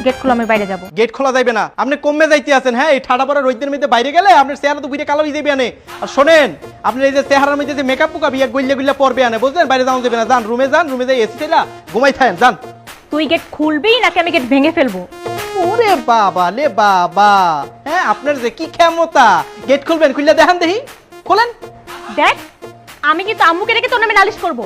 Gate খোলা, আমি বাইরে যাব। গেট খোলা যাইবে না, আপনি কমে যাইতে আছেন। হ্যাঁ, এই ঠাডা পড়া রোদের মধ্যে বাইরে গেলে আপনার চেহারা তো বুঝে কালো হয়ে যাবে আনে। আর শোনেন, আপনি এই যে চেহারার মধ্যে যে মেকআপ পোকাবি এক গইলে গইলে পড়বে আনে, বুঝলেন? বাইরে যাওয়া যাবে না, যান রুমে যাই এসি চাইলা ঘুমাই থাকেন, যান। তুই গেট খুলবি নাকি আমি গেট ভেঙে ফেলবো? ওরে বাবা লে বাবা, হ্যাঁ আপনার যে কি ক্ষমতা! গেট খুলবেন, খুললে দেখান দেখি, খোলেন। দেখ, আমি কিন্তু আম্মুকে রেখে তোর নামে নালিশ করবো।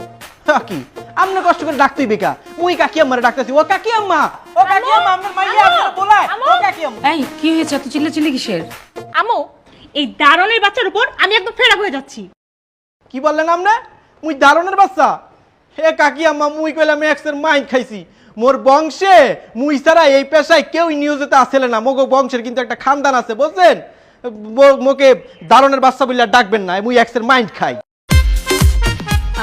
কি আপনি কষ্ট করে ডাকতেই বেকা? মুই কাকি আম্মারে ডাকতেছি। ও কাকি আম্মা, ও কাকি আম্মা, আপনার মাইয়া আপনার বলায়, ও কাকি আম্মা। এই কি হয়েছে, এত চিল্লাচিল্লি কিসের? আম্মু, এই দারুণের বাচ্চার উপর আমি একদম ফেরা হয়ে যাচ্ছি। কি বললেন আপনি? মুই দারুণের বাচ্চা? হে কাকি আম্মা, মুই কইলাম এক্সের মাইন্ড খাইছি। মোর বংশে মুই ছাড়া এই পেশায় কেউ নিউজেতে আসলে না। মোগো বংশের কিন্তু একটা খানদান আছে, বুঝছেন? মোকে দারুণের বাচ্চা বললে ডাকবেন না, মুই এক্সের মাইন্ড খাই।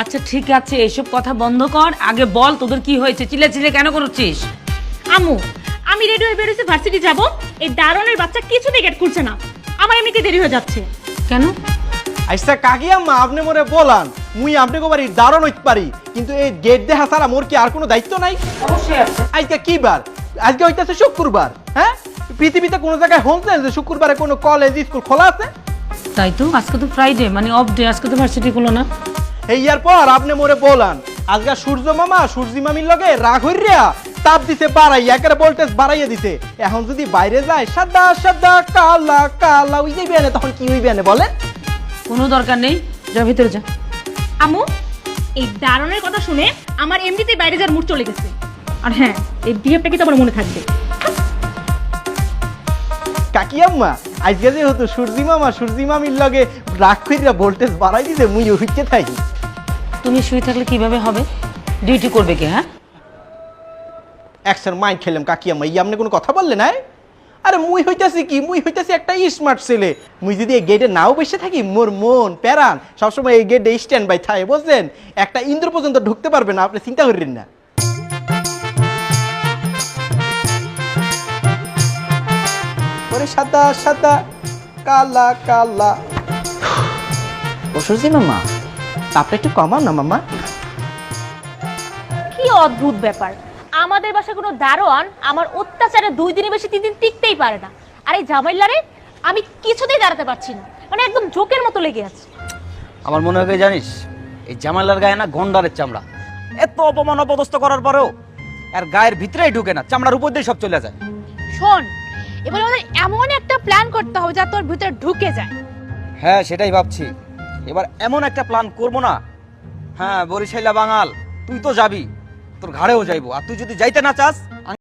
আচ্ছা ঠিক আছে, এসব কথা বন্ধ কর, আগে বল তোদের কি হয়েছে, চিল্লাচিল্লি কেন করছিস? আম্মু, আমি রেডি হয়ে বেরোচ্ছি ভার্সিটি যাব, এই দারুণের বাচ্চা কিছুতেই গেট খুলছে না। আমার এমনিতে দেরি হয়ে যাচ্ছে। কেন? আচ্ছা কাকি আম্মা, আপনি মোরে বলান, মুই আপনাকে বাড়ি দারুণ হইতে পারি, কিন্তু এই গেট দেখা ছাড়া মোর কি আর কোনো দায়িত্ব নাই? অবশ্যই আছে। আজকে কি বার? আজকে হইতেছে শুক্রবার। হ্যাঁ, পৃথিবীতে কোনো জায়গায় হচ্ছে যে শুক্রবারে কোনো কলেজ স্কুল খোলা আছে? তাই তো, আজকে তো ফ্রাইডে, মানে অফ ডে, আজকে তো ভার্সিটি খোলো না। এই ইয়ার পর আপনি মোরে বলান, আজকে সূর্য মামা সূর্যি মামির লগে রাগ হইরিয়া তাপ দিছে বাড়াই, একেবারে ভোল্টেজ বাড়াইয়া দিছে। এখন যদি বাইরে যায় সাদা সাদা কালা কালা ওই যাইবে না, তখন কি হইবে না বলেন? কোনো দরকার নেই, যা ভিতরে যা। আম্মু, এই দারুণের কথা শুনে আমার এমনিতেই বাইরে যাওয়ার মুড চলে গেছে। আর হ্যাঁ, এই বিহেভটা কিন্তু আমার মনে থাকবে। কাকি আম্মা, আজকে যেহেতু সূর্যি মামা সূর্যি মামির লগে রাগ কইরা ভোল্টেজ বাড়াই দিছে, মুই হইতে থাকি। তুমি শুয়ে থাকলে কিভাবে হবে? ডিউটি করবে কে? হ্যাঁ, একসার মাইন্ড খেলাম কাকি আম্মা, ই আপনি কোনো কথা বললেন? না আরে মুই হইতাছি কি, মুই হইতাছি একটা স্মার্ট ছেলে। মুই যদি এই গেটে নাও বসে থাকি, মোর মন প্যারান সবসময় এই গেটে স্ট্যান্ড বাই থাকে, বুঝছেন? একটা ইন্দ্র পর্যন্ত ঢুকতে পারবে না, আপনি চিন্তা করেন না। ওরে সাদা সাদা কালা কালা। ও সূর্যি মামা, তাপটা একটু কমান না মামা। কি অদ্ভুত ব্যাপার, আমাদের বাসায় কোনো দারোয়ান আমার অত্যাচারে 2 দিনের বেশি 3 দিন টিকতেই পারে না। আর এই জামাইলারে আমি কিছুতেই দাঁড়াতে পারছি না, মানে একদম জোকের মতো লেগে আছে। আমার মনে হয় জানিস, এই জামাইলার গায়ে না গন্ডারের চামড়া। এত অপমান অপদস্থ করার পরেও আর গায়ের ভিতরেই ঢুকে না, চামড়ার উপর দিয়ে সব চলে যায়। শোন, এবার আমাদের এমন একটা প্ল্যান করতে হবে যা তোর ভিতরে ঢুকে যায়। হ্যাঁ সেটাই ভাবছি, এবার এমন একটা প্ল্যান করবো না। হ্যাঁ বরিশাইলা বাঙাল, তুই তো যাবি, তোর ঘাড়েও যাইবো, আর তুই যদি যাইতে না চাস